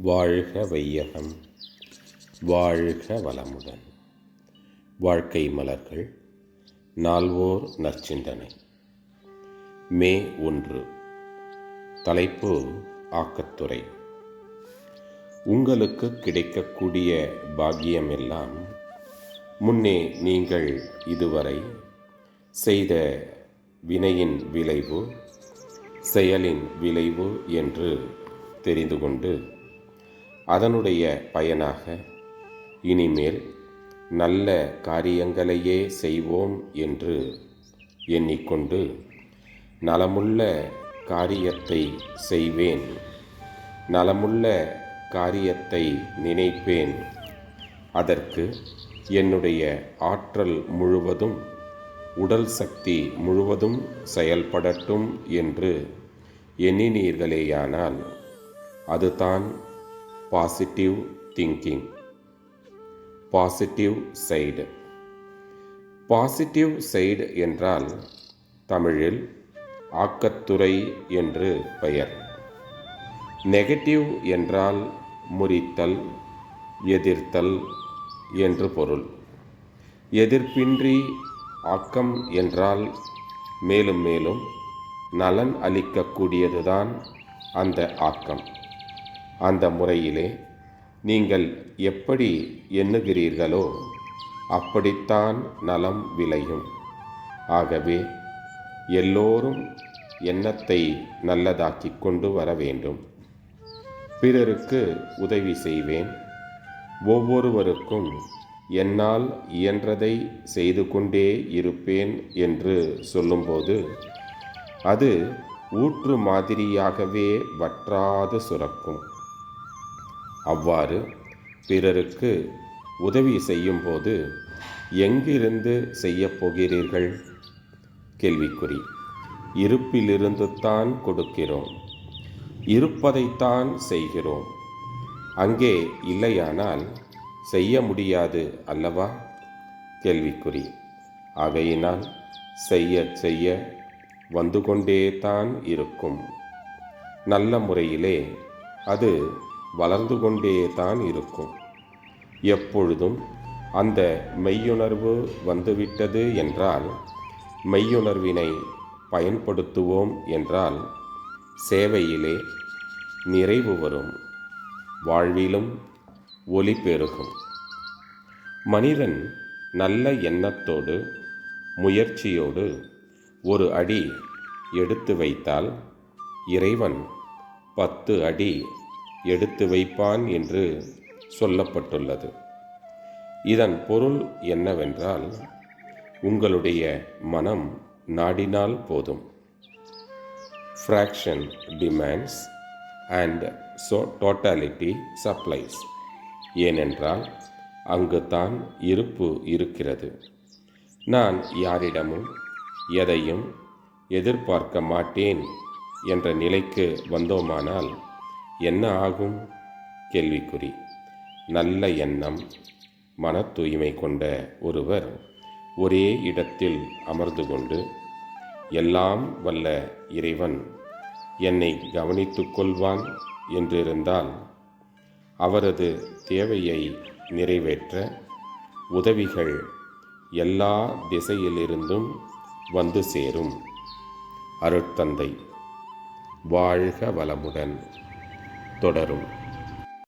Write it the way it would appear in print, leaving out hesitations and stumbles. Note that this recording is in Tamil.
வாழ்க வையகம், வாழ்க வளமுடன். வாழ்க்கை மலர்கள் நால்வோர் நற்சிந்தனை. மே 1. தலைப்பு ஆக்கத்துறை. உங்களுக்கு கிடைக்கக்கூடிய பாக்கியமெல்லாம் முன்னே நீங்கள் இதுவரை செய்த வினையின் விளைவு, செயலின் விளைவு என்று தெரிந்து கொண்டு அதனுடைய பயனாக இனிமேல் நல்ல காரியங்களையே செய்வோம் என்று எண்ணிக்கொண்டு நலமுள்ள காரியத்தை செய்வேன், நலமுள்ள காரியத்தை நினைப்பேன், அதற்கு என்னுடைய ஆற்றல் முழுவதும், உடல் சக்தி முழுவதும் செயல்படட்டும் என்று எண்ணினீர்களேயானால் அதுதான் positive thinking. Positive side. Positive side என்றால் தமிழில் ஆக்கத்துறை என்று பெயர். நெகட்டிவ் என்றால் முறித்தல், எதிர்த்தல் என்று பொருள். எதிர்ப்பின்றி ஆக்கம் என்றால் மேலும் மேலும் நலன் அளிக்கக்கூடியதுதான் அந்த ஆக்கம். அந்த முறையிலே நீங்கள் எப்படி எண்ணுகிறீர்களோ அப்படித்தான் நலம் விளையும். ஆகவே எல்லோரும் எண்ணத்தை நல்லதாக்கி கொண்டு வர வேண்டும். பிறருக்கு உதவி செய்வேன், ஒவ்வொருவருக்கும் என்னால் இயன்றதை செய்து கொண்டே இருப்பேன் என்று சொல்லும்போது அது ஊற்று மாதிரியாகவே வற்றாது சுரக்கும். அவ்வாறு பிறருக்கு உதவி செய்யும்போது எங்கிருந்து செய்யப் போகிறீர்கள்? கேள்விக்குறி. இருப்பிலிருந்து தான் கொடுக்கிறோம், இருப்பதைத்தான் செய்கிறோம். அங்கே இல்லையானால் செய்ய முடியாது அல்லவா? கேள்விக்குறி. ஆகையினால் செய்ய செய்ய வந்து கொண்டே தான் இருக்கும். நல்ல முறையிலே அது வளர்ந்து கொண்டே தான் இருக்கும். எப்பொழுதும் அந்த மெய்யுணர்வு வந்துவிட்டது என்றால், மெய்யுணர்வினை பயன்படுத்துவோம் என்றால் சேவையிலே நிறைவு வரும், வாழ்விலும் ஒளி பெருகும். மனிதன் நல்ல எண்ணத்தோடு முயற்சியோடு ஒரு அடி எடுத்து வைத்தால் இறைவன் 10 அடி எடுத்து வைப்பான் என்று சொல்லப்பட்டுள்ளது. இதன் பொருள் என்னவென்றால், உங்களுடைய மனம் நாடினால் போதும். Fraction demands and totality supplies. ஏனென்றால் அங்கு தான் இருப்பு இருக்கிறது. நான் யாரிடமும் எதையும் எதிர்பார்க்க மாட்டேன் என்ற நிலைக்கு வந்தோமானால் என்ன ஆகும்? கேள்விக்குறி. நல்ல எண்ணம், மன தூய்மை கொண்ட ஒருவர் ஒரே இடத்தில் அமர்ந்து கொண்டு எல்லாம் வல்ல இறைவன் என்னை கவனித்து கொள்வான் என்றிருந்தால் அவரது தேவையை நிறைவேற்ற உதவிகள் எல்லா திசையிலிருந்தும் வந்து சேரும். அருட்தந்தை. வாழ்க வளமுடன். தொடரும்.